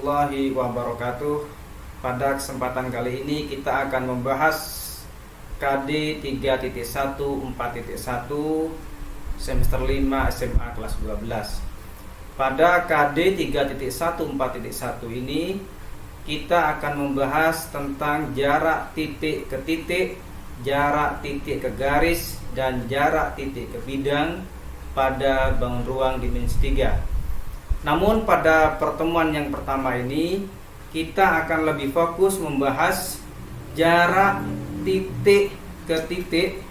warahmatullahi wabarakatuh. Pada kesempatan kali ini kita akan membahas KD 3.1 4.1 semester 5 SMA kelas 12. Pada KD 3.1 4.1 ini kita akan membahas tentang jarak titik ke titik, jarak titik ke garis, dan jarak titik ke bidang pada bangun ruang dimensi 3. Namun pada pertemuan yang pertama ini kita akan lebih fokus membahas jarak titik ke titik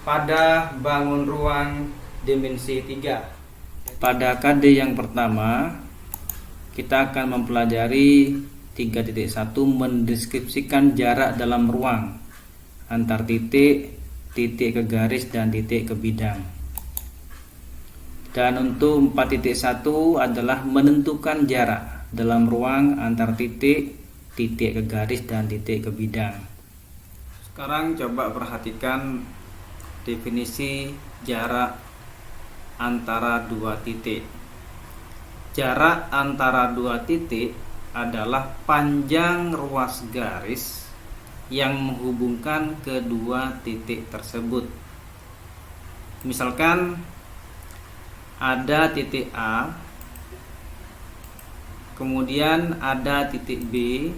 pada bangun ruang dimensi 3. Pada KD yang pertama kita akan mempelajari 3.1 mendeskripsikan jarak dalam ruang antar titik, titik ke garis, dan titik ke bidang. Dan untuk 4.1 adalah menentukan jarak dalam ruang antar titik, titik ke garis, dan titik ke bidang. Sekarang coba perhatikan definisi jarak antara dua titik. Jarak antara dua titik adalah panjang ruas garis yang menghubungkan kedua titik tersebut. Misalkan ada titik A, kemudian ada titik B.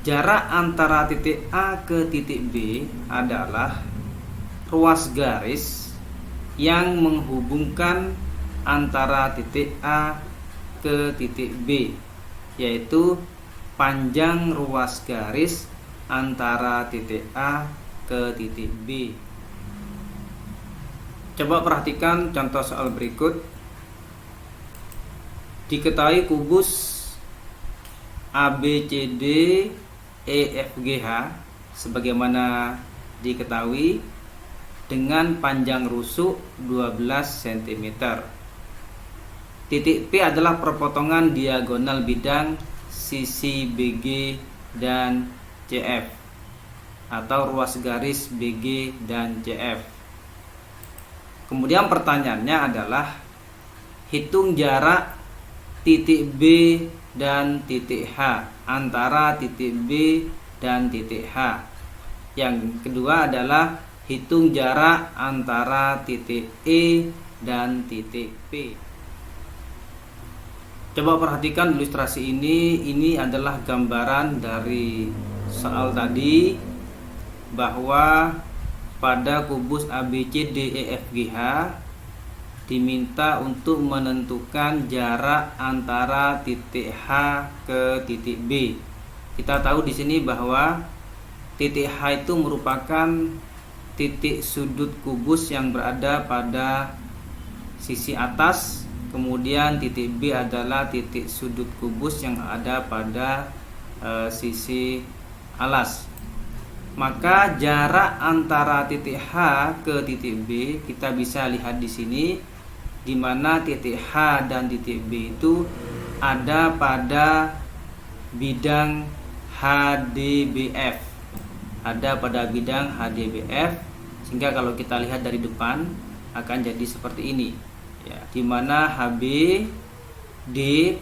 Jarak antara titik A ke titik B adalah ruas garis yang menghubungkan antara titik A ke titik B, yaitu panjang ruas garis antara titik A ke titik B. Coba perhatikan contoh soal berikut. Diketahui kubus ABCD EFGH sebagaimana diketahui dengan panjang rusuk 12 cm. Titik P adalah perpotongan diagonal bidang sisi BG dan CF atau ruas garis BG dan CF. Kemudian pertanyaannya adalah hitung jarak titik B dan titik H antara titik B dan titik H. Yang kedua adalah hitung jarak antara titik E dan titik P. Coba perhatikan ilustrasi ini adalah gambaran dari soal tadi bahwa pada kubus ABCDEFGH diminta untuk menentukan jarak antara titik H ke titik B. Kita tahu di sini bahwa titik H itu merupakan titik sudut kubus yang berada pada sisi atas, kemudian titik B adalah titik sudut kubus yang ada pada sisi alas. Maka jarak antara titik H ke titik B kita bisa lihat di sini, di mana titik H dan titik B itu ada pada bidang HDBF. Ada pada bidang HDBF, sehingga kalau kita lihat dari depan akan jadi seperti ini. Ya, di mana HBD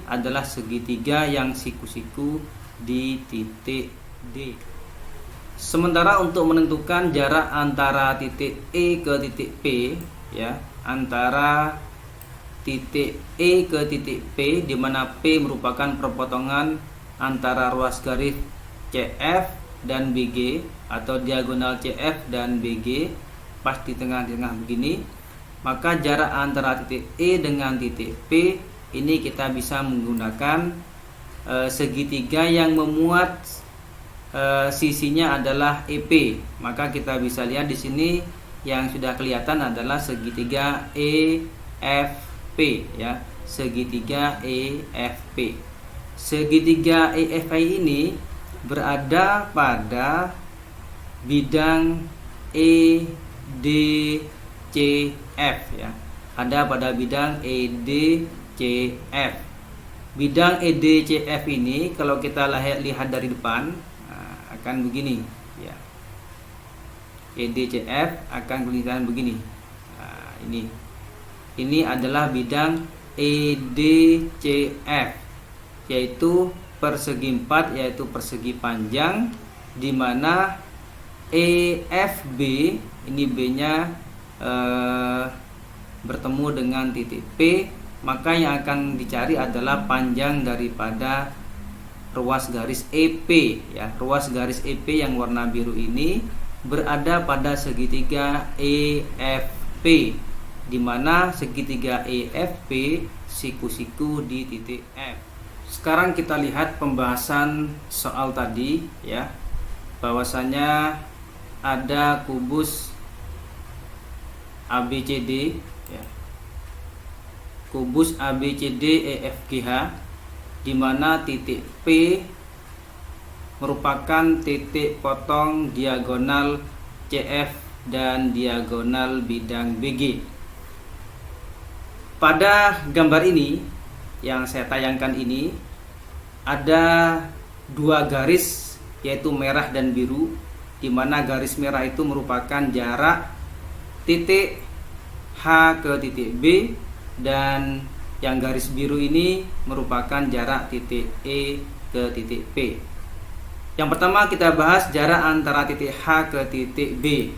adalah segitiga yang siku-siku di titik D. Sementara untuk menentukan jarak antara titik E ke titik P, ya, antara titik E ke titik P, di mana P merupakan perpotongan antara ruas garis CF dan BG atau diagonal CF dan BG, pas di tengah-tengah begini. Maka jarak antara titik E dengan titik P ini kita bisa menggunakan segitiga yang memuat sisinya adalah EP. Maka kita bisa lihat di sini yang sudah kelihatan adalah segitiga EFP, ya, segitiga EFP. Segitiga EFP ini berada pada bidang EDCF, ya. Ada pada bidang EDCF. Bidang EDCF ini kalau kita lihat dari depan akan begini, ya. EDCF akan kelihatan begini. Ini adalah bidang EDCF, yaitu persegi 4, yaitu persegi panjang, di mana EFB ini B-nya bertemu dengan titik P, maka yang akan dicari adalah panjang daripada ruas garis EP ya. Ruas garis EP yang warna biru ini berada pada segitiga EFP, di mana segitiga EFP siku-siku di titik F. Sekarang kita lihat pembahasan soal tadi ya, bahwasanya ada kubus ABCD ya. Kubus ABCD EFGH, di mana titik P merupakan titik potong diagonal CF dan diagonal bidang BG. Pada gambar ini yang saya tayangkan ini ada dua garis, yaitu merah dan biru, di mana garis merah itu merupakan jarak titik H ke titik B, dan yang garis biru ini merupakan jarak titik E ke titik P. Yang pertama kita bahas jarak antara titik H ke titik B.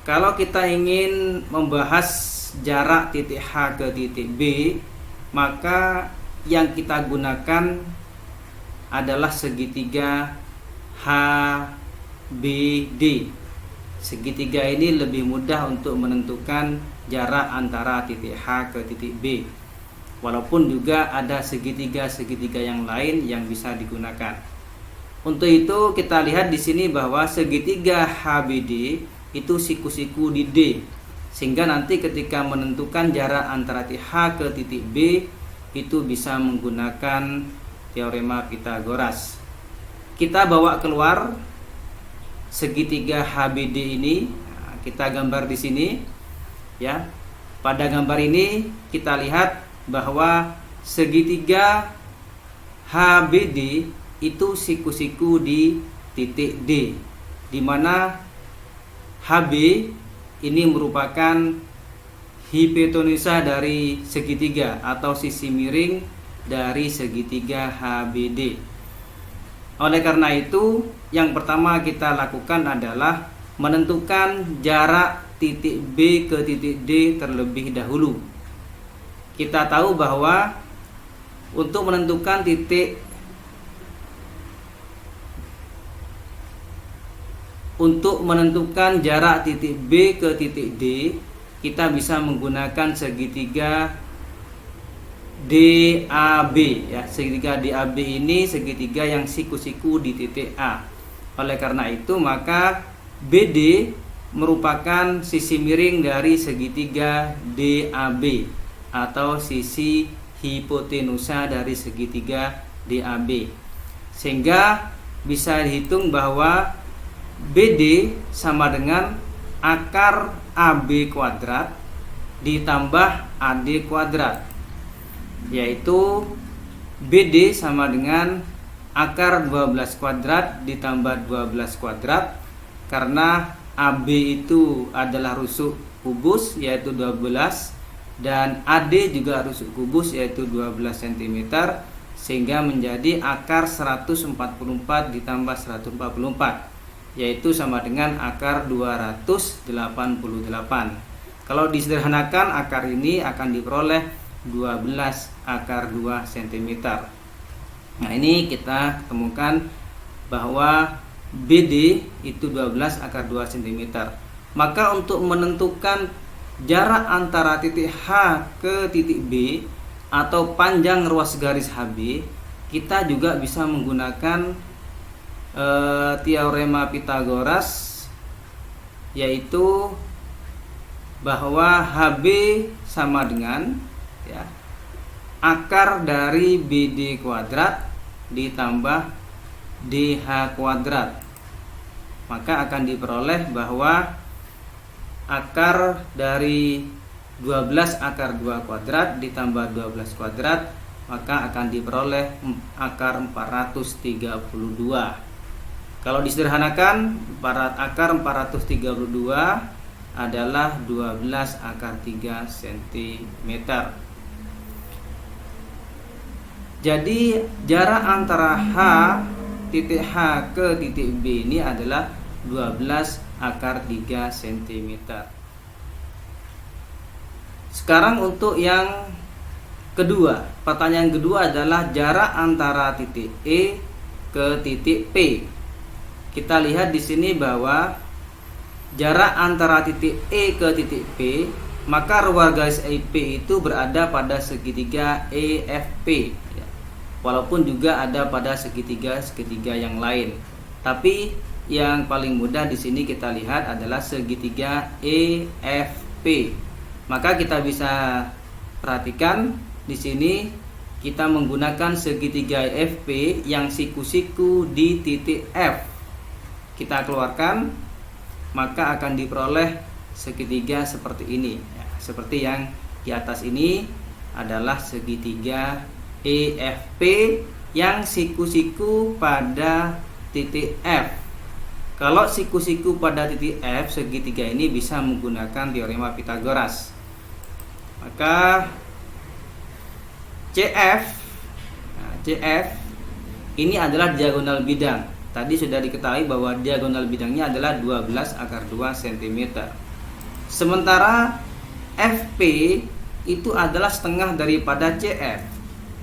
Kalau kita ingin membahas jarak titik H ke titik B, maka yang kita gunakan adalah segitiga HBD. Segitiga ini lebih mudah untuk menentukan jarak antara titik H ke titik B. Walaupun juga ada segitiga-segitiga yang lain yang bisa digunakan. Untuk itu kita lihat di sini bahwa segitiga HBD itu siku-siku di D, sehingga nanti ketika menentukan jarak antara titik H ke titik B itu bisa menggunakan teorema Pythagoras. Kita bawa keluar segitiga HBD ini, kita gambar di sini ya. Pada gambar ini kita lihat bahwa segitiga HBD itu siku-siku di titik D, di mana HB ini merupakan hipotenusa dari segitiga atau sisi miring dari segitiga HBD. Oleh karena itu, yang pertama kita lakukan adalah menentukan jarak titik B ke titik D terlebih dahulu. Kita tahu bahwa untuk menentukan jarak titik B ke titik D, kita bisa menggunakan segitiga DAB ya. Segitiga DAB ini segitiga yang siku-siku di titik A. Oleh karena itu maka BD merupakan sisi miring dari segitiga DAB atau sisi hipotenusa dari segitiga DAB. Sehingga bisa dihitung bahwa BD sama dengan akar AB kuadrat ditambah AD kuadrat, yaitu BD sama dengan akar 12 kuadrat ditambah 12 kuadrat, karena AB itu adalah rusuk kubus yaitu 12 dan AD juga rusuk kubus yaitu 12 cm, sehingga menjadi akar 144 ditambah 144, yaitu sama dengan akar 288. Kalau disederhanakan akar ini akan diperoleh 12 akar 2 cm. Nah, ini kita temukan bahwa BD itu 12 akar 2 cm. Maka untuk menentukan jarak antara titik H ke titik B atau panjang ruas garis HB, kita juga bisa menggunakan teorema Pythagoras, yaitu bahwa HB sama dengan ya, akar dari BD kuadrat ditambah DH kuadrat. Maka akan diperoleh bahwa akar dari 12 akar 2 kuadrat ditambah 12 kuadrat, maka akan diperoleh akar 432. Kalau disederhanakan, akar 432 adalah 12 akar 3 cm. Jadi jarak antara titik H ke titik B ini adalah 12 akar 3 cm. Sekarang untuk yang kedua, pertanyaan kedua adalah jarak antara titik E ke titik P. Kita lihat di sini bahwa jarak antara titik E ke titik P, maka ruas garis EP itu berada pada segitiga EFP. Walaupun juga ada pada segitiga yang lain. Tapi yang paling mudah di sini kita lihat adalah segitiga EFP. Maka kita bisa perhatikan di sini kita menggunakan segitiga EFP yang siku-siku di titik F. Kita keluarkan, maka akan diperoleh segitiga seperti ini. Ya, seperti yang di atas ini adalah segitiga EFP yang siku-siku pada titik F. Kalau siku-siku pada titik F, segitiga ini bisa menggunakan teorema Pythagoras. Maka CF ini adalah diagonal bidang. Tadi sudah diketahui bahwa diagonal bidangnya adalah 12 akar 2 cm. Sementara FP itu adalah setengah daripada CF.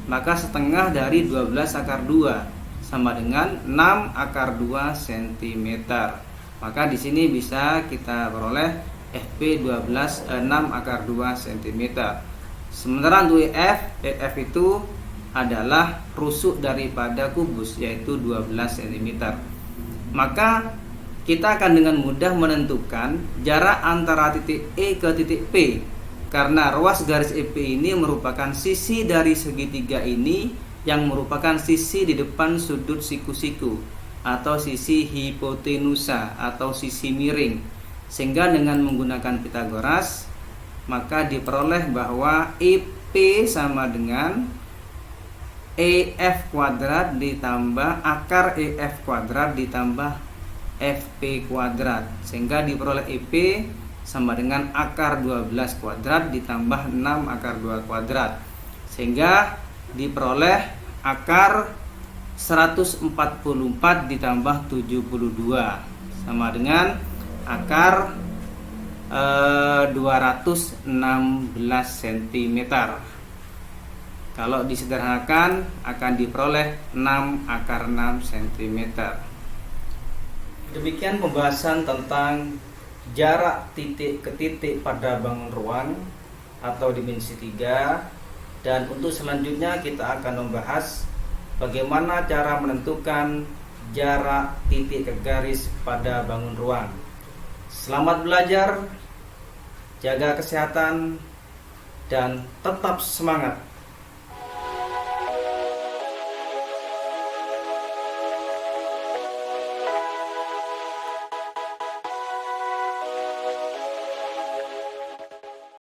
Maka setengah dari 12 akar 2 sama dengan 6 akar 2 cm. Maka di sini bisa kita peroleh FP 6 akar 2 cm. Sementara untuk EF itu adalah rusuk daripada kubus, yaitu 12 cm. Maka kita akan dengan mudah menentukan jarak antara titik E ke titik P, karena ruas garis EP ini merupakan sisi dari segitiga ini yang merupakan sisi di depan sudut siku-siku atau sisi hipotenusa atau sisi miring. Sehingga dengan menggunakan Pythagoras, maka diperoleh bahwa EP sama dengan EF kuadrat ditambah akar EF kuadrat ditambah FP kuadrat, sehingga diperoleh EP sama dengan akar 12 kuadrat ditambah 6 akar 2 kuadrat, sehingga diperoleh akar 144 ditambah 72 sama dengan akar 216 cm. Kalau disederhanakan akan diperoleh 6 akar 6 cm. Demikian pembahasan tentang jarak titik ke titik pada bangun ruang atau dimensi 3. Dan untuk selanjutnya kita akan membahas bagaimana cara menentukan jarak titik ke garis pada bangun ruang. Selamat belajar, jaga kesehatan, dan tetap semangat.